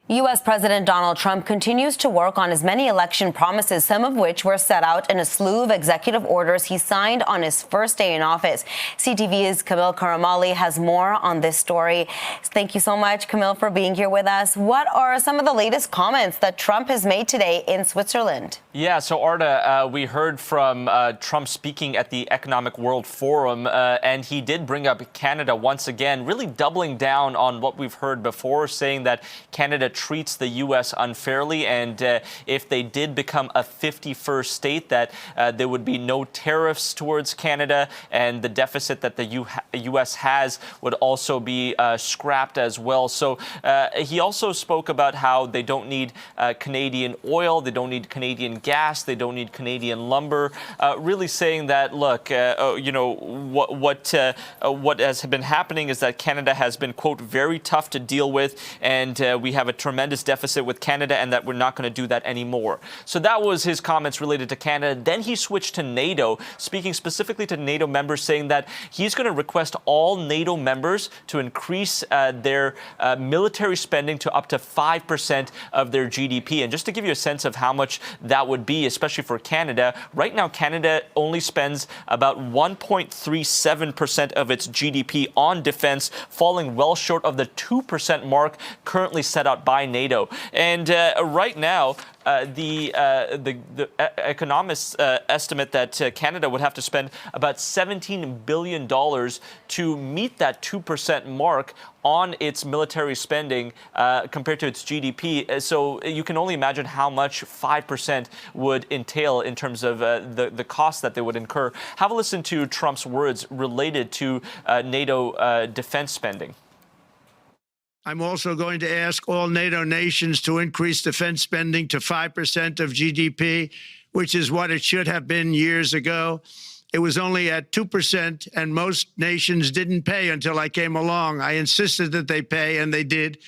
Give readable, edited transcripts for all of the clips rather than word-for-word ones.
U.S. President Donald Trump continues to work on his many election promises, some of which were set out in a slew of executive orders he signed on his first day in office. CTV's Camille Karamali has more on this story. Thank you so much, Camille, for being here with us. What are some of the latest comments that Trump has made today in Switzerland? Yeah, so Arda, we heard from Trump speaking at the Economic World Forum, and he did bring up Canada once again, really doubling down on what we've heard before, saying that Canada treats the U.S. unfairly, and if they did become a 51st state, that there would be no tariffs towards Canada, and the deficit that the U.S. has would also be scrapped as well. So he also spoke about how they don't need Canadian oil, they don't need Canadian gas, they don't need Canadian lumber, really saying that, look, what has been happening is that Canada has been, quote, very tough to deal with, and we have a tremendous deficit with Canada, and that we're not going to do that anymore. So that was his comments related to Canada. Then he switched to NATO, speaking specifically to NATO members, saying that he's going to request all NATO members to increase their military spending to up to 5% of their GDP. And just to give you a sense of how much that would be, especially for Canada, right now Canada only spends about 1.37% of its GDP on defense, falling well short of the 2% mark currently set out by NATO. And right now, the economists estimate that Canada would have to spend about $17 billion to meet that 2% mark on its military spending compared to its GDP. So you can only imagine how much 5% would entail in terms of the cost that they would incur. Have a listen to Trump's words related to NATO defense spending. I'm also going to ask all NATO nations to increase defense spending to 5% of GDP, which is what it should have been years ago. It was only at 2%, and most nations didn't pay until I came along. I insisted that they pay, and they did,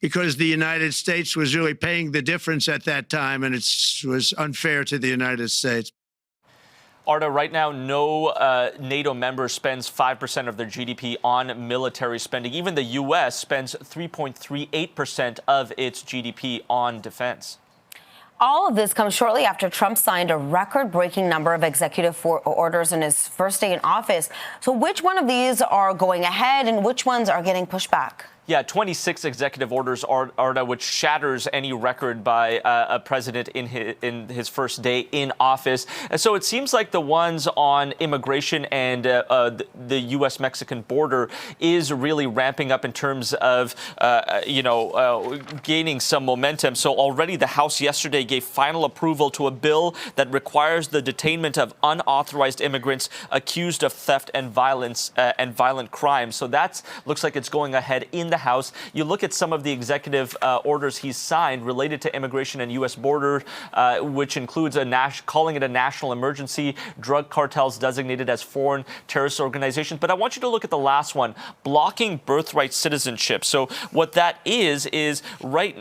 because the United States was really paying the difference at that time, and it was unfair to the United States. Arda, right now, no NATO member spends 5% of their GDP on military spending. Even the U.S. spends 3.38% of its GDP on defense. All of this comes shortly after Trump signed a record-breaking number of executive orders in his first day in office. So which one of these are going ahead and which ones are getting pushed back? Yeah, 26 executive orders, Arda, which shatters any record by a president in his first day in office. And so it seems like the ones on immigration and the U.S.-Mexican border is really ramping up in terms of, gaining some momentum. So already the House yesterday gave final approval to a bill that requires the detainment of unauthorized immigrants accused of theft and violence and violent crimes. So that looks like it's going ahead in the House. You look at some of the executive orders he's signed related to immigration and U.S. border, which includes calling it a national emergency, drug cartels designated as foreign terrorist organizations. But I want you to look at the last one, blocking birthright citizenship. So what that is right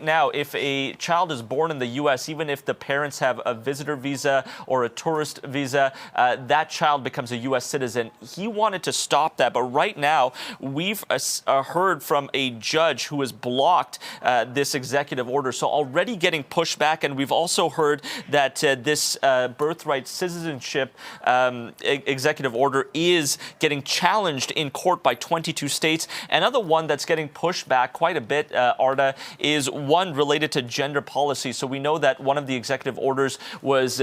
now, if a child is born in the U.S., even if the parents have a visitor visa or a tourist visa, that child becomes a U.S. citizen. He wanted to stop that, but right now we've heard from a judge who has blocked this executive order. So already getting pushback, and we've also heard that this birthright citizenship executive order is getting challenged in court by 22 states. Another one that's getting pushed back quite a bit, Arda, is one related to gender policy. So we know that one of the executive orders was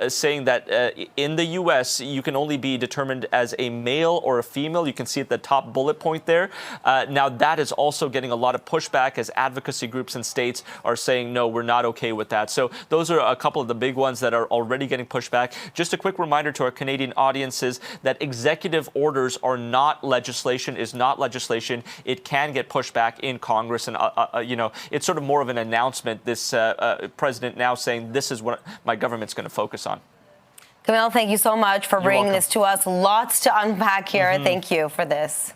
saying that in the U.S. you can only be determined as a male or a female. You can see at the top bullet point there. Now, that is also getting a lot of pushback as advocacy groups and states are saying, no, we're not okay with that. So those are a couple of the big ones that are already getting pushback. Just a quick reminder to our Canadian audiences that executive orders are not legislation, is not legislation. It can get pushed back in Congress. And, it's sort of more of an announcement, this president now saying this is what my government's going to focus on. Camille, thank you so much for bringing welcome. this to us. Lots to unpack here. Thank you for this.